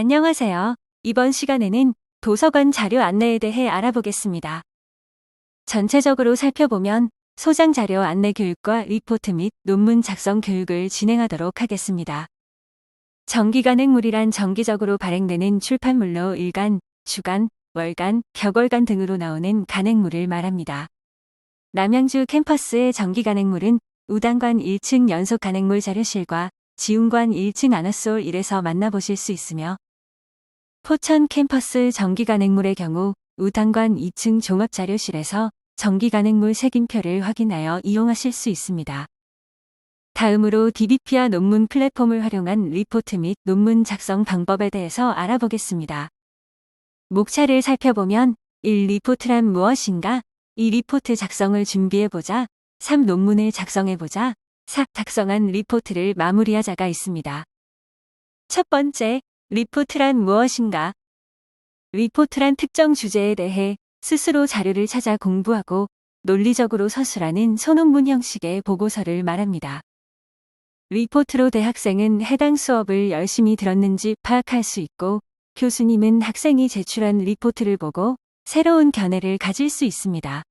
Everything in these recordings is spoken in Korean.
안녕하세요. 이번 시간에는 도서관 자료 안내에 대해 알아보겠습니다. 전체적으로 살펴보면 소장 자료 안내 교육과 리포트 및 논문 작성 교육을 진행하도록 하겠습니다. 정기 간행물이란 정기적으로 발행되는 출판물로 일간, 주간, 월간, 격월간 등으로 나오는 간행물을 말합니다. 남양주 캠퍼스의 정기 간행물은 우단관 1층 연속 간행물 자료실과 지훈관 1층 아너솔 1에서 만나보실 수 있으며 포천 캠퍼스 정기 간행물의 경우 우단관 2층 종합자료실에서 정기 간행물 색인표를 확인하여 이용하실 수 있습니다. 다음으로 DBP와 논문 플랫폼을 활용한 리포트 및 논문 작성 방법에 대해서 알아보겠습니다. 목차를 살펴보면 1. 리포트란 무엇인가? 2. 리포트 작성을 준비해보자. 3. 논문을 작성해보자. 4. 작성한 리포트를 마무리하자가 있습니다. 첫 번째, 리포트란 무엇인가? 리포트란 특정 주제에 대해 스스로 자료를 찾아 공부하고 논리적으로 서술하는 소논문 형식의 보고서를 말합니다. 리포트로 대학생은 해당 수업을 열심히 들었는지 파악할 수 있고 교수님은 학생이 제출한 리포트를 보고 새로운 견해를 가질 수 있습니다.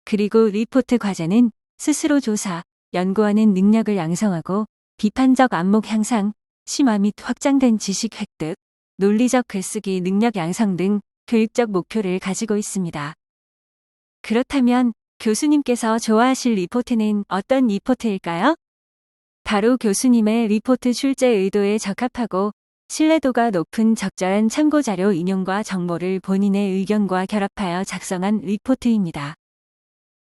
그리고 리포트 과제는 스스로 조사, 연구하는 능력을 양성하고 비판적 안목 향상, 심화 및 확장된 지식 획득, 논리적 글쓰기 능력 양성 등 교육적 목표를 가지고 있습니다. 그렇다면 교수님께서 좋아하실 리포트는 어떤 리포트일까요? 바로 교수님의 리포트 출제 의도에 적합하고 신뢰도가 높은 적절한 참고자료 인용과 정보를 본인의 의견과 결합하여 작성한 리포트입니다.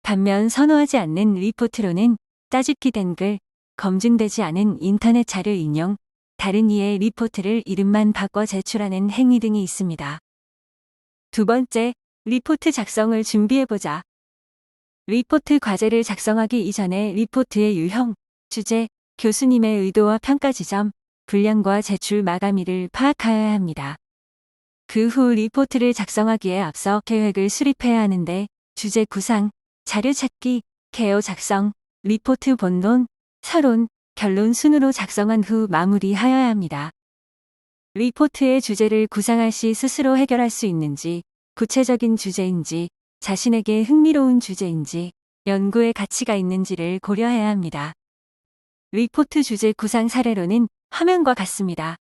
반면 선호하지 않는 리포트로는 짜집기 된 글, 검증되지 않은 인터넷 자료 인용, 다른 이의 리포트를 이름만 바꿔 제출하는 행위 등이 있습니다. 두 번째, 리포트 작성을 준비해보자. 리포트 과제를 작성하기 이전에 리포트의 유형, 주제, 교수님의 의도와 평가 지점, 분량과 제출 마감일을 파악하여야 합니다. 그 후 리포트를 작성하기에 앞서 계획을 수립해야 하는데 주제 구상, 자료 찾기, 개요 작성, 리포트 본론, 서론, 결론 순으로 작성한 후 마무리하여야 합니다. 리포트의 주제를 구상할 시 스스로 해결할 수 있는지, 구체적인 주제인지, 자신에게 흥미로운 주제인지, 연구의 가치가 있는지를 고려해야 합니다. 리포트 주제 구상 사례로는 화면과 같습니다.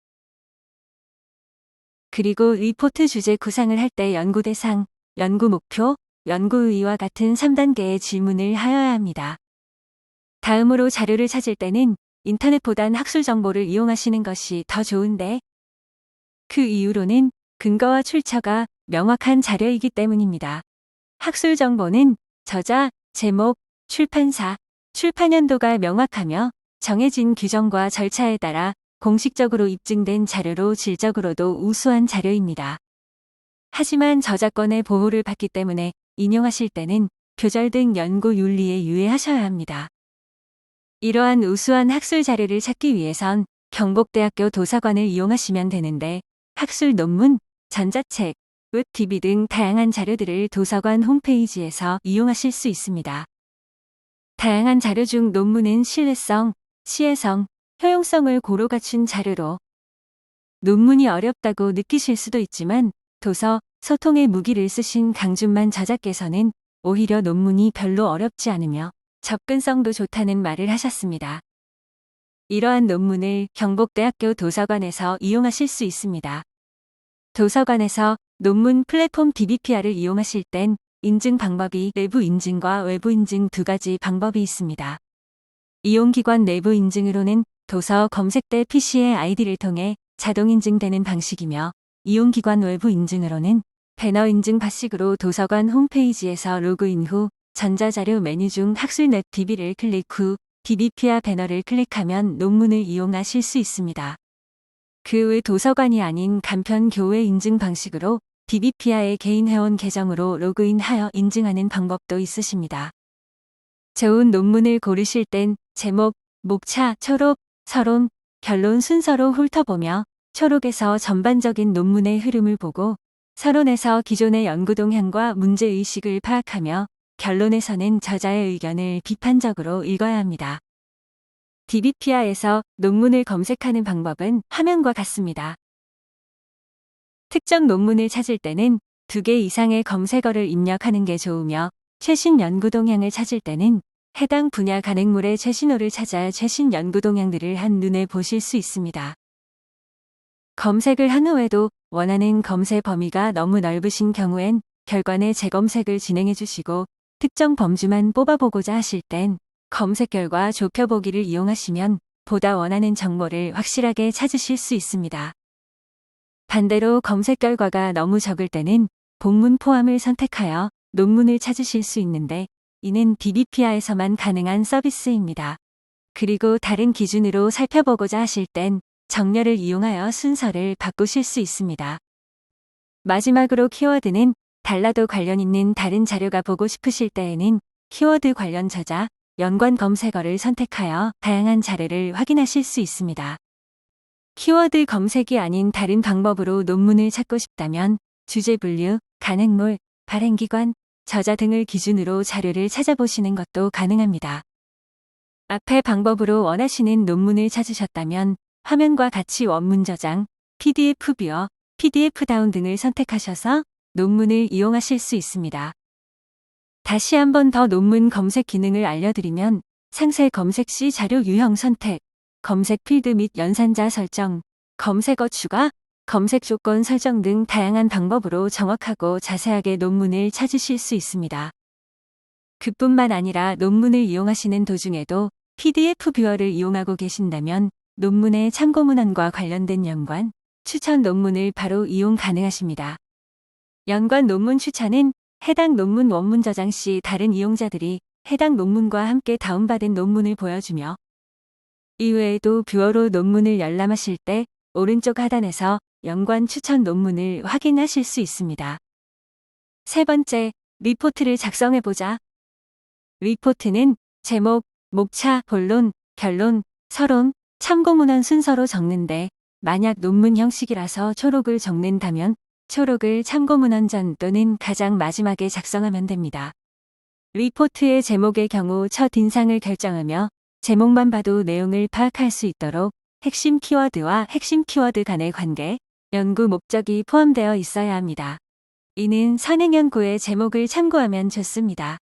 그리고 리포트 주제 구상을 할 때 연구 대상, 연구 목표, 연구 의의와 같은 3단계의 질문을 하여야 합니다. 다음으로 자료를 찾을 때는 인터넷보단 학술 정보를 이용하시는 것이 더 좋은데 그 이유로는 근거와 출처가 명확한 자료이기 때문입니다. 학술 정보는 저자, 제목, 출판사, 출판연도가 명확하며 정해진 규정과 절차에 따라 공식적으로 입증된 자료로 질적으로도 우수한 자료입니다. 하지만 저작권의 보호를 받기 때문에 인용하실 때는 표절 등 연구 윤리에 유의하셔야 합니다. 이러한 우수한 학술 자료를 찾기 위해선 경북대학교 도서관을 이용하시면 되는데 학술 논문, 전자책, 웹 DB 등 다양한 자료들을 도서관 홈페이지에서 이용하실 수 있습니다. 다양한 자료 중 논문은 신뢰성, 시혜성, 효용성을 고루 갖춘 자료로 논문이 어렵다고 느끼실 수도 있지만 도서, 소통의 무기를 쓰신 강준만 저자께서는 오히려 논문이 별로 어렵지 않으며 접근성도 좋다는 말을 하셨습니다. 이러한 논문을 경북대학교 도서관에서 이용하실 수 있습니다. 도서관에서 논문 플랫폼 DBPR을 이용하실 땐 인증 방법이 내부 인증과 외부 인증 두 가지 방법이 있습니다. 이용기관 내부 인증으로는 도서 검색대 PC의 아이디를 통해 자동 인증되는 방식이며 이용기관 외부 인증으로는 배너 인증 방식으로 도서관 홈페이지에서 로그인 후 전자자료 메뉴 중 학술넷 DB를 클릭 후 DBP와 배너를 클릭하면 논문을 이용하실 수 있습니다. 그 외 도서관이 아닌 간편 교외 인증 방식으로 DBP와의 개인 회원 계정으로 로그인하여 인증하는 방법도 있으십니다. 좋은 논문을 고르실 땐 제목, 목차, 초록, 서론, 결론 순서로 훑어보며 초록에서 전반적인 논문의 흐름을 보고 서론에서 기존의 연구 동향과 문제의식을 파악하며 결론에서는 저자의 의견을 비판적으로 읽어야 합니다. DBPR에서 논문을 검색하는 방법은 화면과 같습니다. 특정 논문을 찾을 때는 2개 이상의 검색어를 입력하는 게 좋으며 최신 연구 동향을 찾을 때는 해당 분야 간행물의 최신호를 찾아 최신 연구 동향들을 한눈에 보실 수 있습니다. 검색을 한 후에도 원하는 검색 범위가 너무 넓으신 경우엔 결과 내 재검색을 진행해 주시고 특정 범주만 뽑아보고자 하실 땐 검색 결과 좁혀보기를 이용하시면 보다 원하는 정보를 확실하게 찾으실 수 있습니다. 반대로 검색 결과가 너무 적을 때는 본문 포함을 선택하여 논문을 찾으실 수 있는데 이는 DBPR에서만 가능한 서비스입니다. 그리고 다른 기준으로 살펴보고자 하실 땐 정렬을 이용하여 순서를 바꾸실 수 있습니다. 마지막으로 키워드는 달라도 관련 있는 다른 자료가 보고 싶으실 때에는 키워드 관련 저자, 연관 검색어를 선택하여 다양한 자료를 확인하실 수 있습니다. 키워드 검색이 아닌 다른 방법으로 논문을 찾고 싶다면 주제 분류, 간행물, 발행기관, 저자 등을 기준으로 자료를 찾아보시는 것도 가능합니다. 앞의 방법으로 원하시는 논문을 찾으셨다면 화면과 같이 원문 저장, PDF 뷰어, PDF 다운 등을 선택하셔서 논문을 이용하실 수 있습니다. 다시 한 번 더 논문 검색 기능을 알려드리면 상세 검색 시 자료 유형 선택, 검색 필드 및 연산자 설정, 검색어 추가, 검색 조건 설정 등 다양한 방법으로 정확하고 자세하게 논문을 찾으실 수 있습니다. 그뿐만 아니라 논문을 이용하시는 도중에도 PDF 뷰어를 이용하고 계신다면 논문의 참고 문헌과 관련된 연관, 추천 논문을 바로 이용 가능하십니다. 연관 논문 추천은 해당 논문 원문 저장 시 다른 이용자들이 해당 논문과 함께 다운받은 논문을 보여주며 이외에도 뷰어로 논문을 열람하실 때 오른쪽 하단에서 연관 추천 논문을 확인하실 수 있습니다. 세 번째, 리포트를 작성해보자. 리포트는 제목, 목차, 본론, 결론, 서론, 참고문헌 순서로 적는데 만약 논문 형식이라서 초록을 적는다면 초록을 참고문헌 전 또는 가장 마지막에 작성하면 됩니다. 리포트의 제목의 경우 첫 인상을 결정하며 제목만 봐도 내용을 파악할 수 있도록 핵심 키워드와 핵심 키워드 간의 관계, 연구 목적이 포함되어 있어야 합니다. 이는 선행 연구의 제목을 참고하면 좋습니다.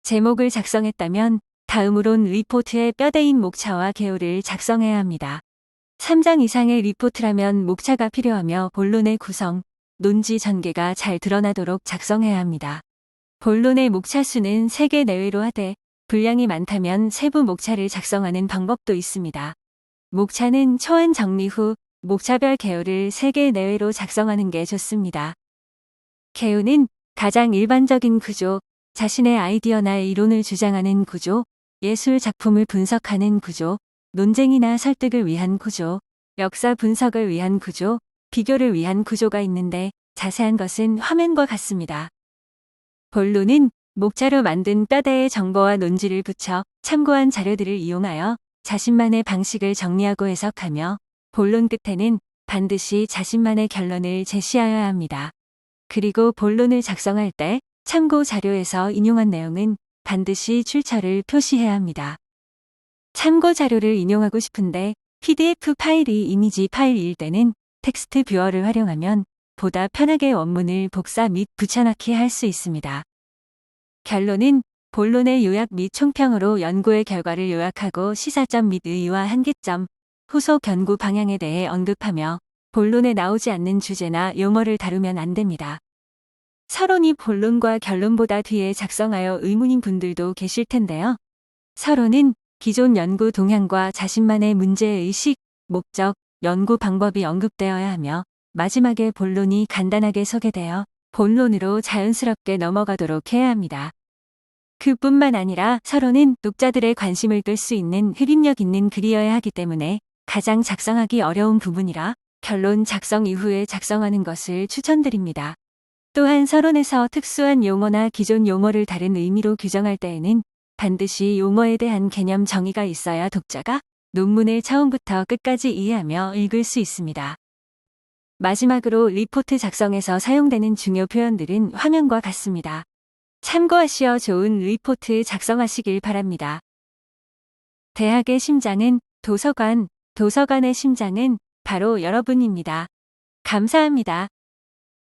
제목을 작성했다면 다음으론 리포트의 뼈대인 목차와 개요를 작성해야 합니다. 3장 이상의 리포트라면 목차가 필요하며 본론의 구성, 논지 전개가 잘 드러나도록 작성해야 합니다. 본론의 목차 수는 3개 내외로 하되 분량이 많다면 세부 목차를 작성하는 방법도 있습니다. 목차는 초안 정리 후 목차별 개요를 3개 내외로 작성하는 게 좋습니다. 개요는 가장 일반적인 구조, 자신의 아이디어나 이론을 주장하는 구조, 예술 작품을 분석하는 구조, 논쟁이나 설득을 위한 구조, 역사 분석을 위한 구조, 비교를 위한 구조가 있는데 자세한 것은 화면과 같습니다. 본론은 목차로 만든 뼈대의 정보와 논지를 붙여 참고한 자료들을 이용하여 자신만의 방식을 정리하고 해석하며 본론 끝에는 반드시 자신만의 결론을 제시하여야 합니다. 그리고 본론을 작성할 때 참고 자료에서 인용한 내용은 반드시 출처를 표시해야 합니다. 참고 자료를 인용하고 싶은데 PDF 파일이 이미지 파일일 때는 텍스트 뷰어를 활용하면 보다 편하게 원문을 복사 및 붙여넣기 할 수 있습니다. 결론은 본론의 요약 및 총평으로 연구의 결과를 요약하고 시사점 및 의의와 한계점, 후속 연구 방향에 대해 언급하며 본론에 나오지 않는 주제나 용어를 다루면 안 됩니다. 서론이 본론과 결론보다 뒤에 작성하여 의문인 분들도 계실 텐데요. 서론은 기존 연구 동향과 자신만의 문제의식, 목적, 연구 방법이 언급되어야 하며 마지막에 본론이 간단하게 소개되어 본론으로 자연스럽게 넘어가도록 해야 합니다. 그뿐만 아니라 서론은 독자들의 관심을 끌 수 있는 흡입력 있는 글이어야 하기 때문에 가장 작성하기 어려운 부분이라 결론 작성 이후에 작성하는 것을 추천드립니다. 또한 서론에서 특수한 용어나 기존 용어를 다른 의미로 규정할 때에는 반드시 용어에 대한 개념 정의가 있어야 독자가 논문을 처음부터 끝까지 이해하며 읽을 수 있습니다. 마지막으로 리포트 작성에서 사용되는 중요 표현들은 화면과 같습니다. 참고하시어 좋은 리포트 작성하시길 바랍니다. 대학의 심장은 도서관, 도서관의 심장은 바로 여러분입니다. 감사합니다.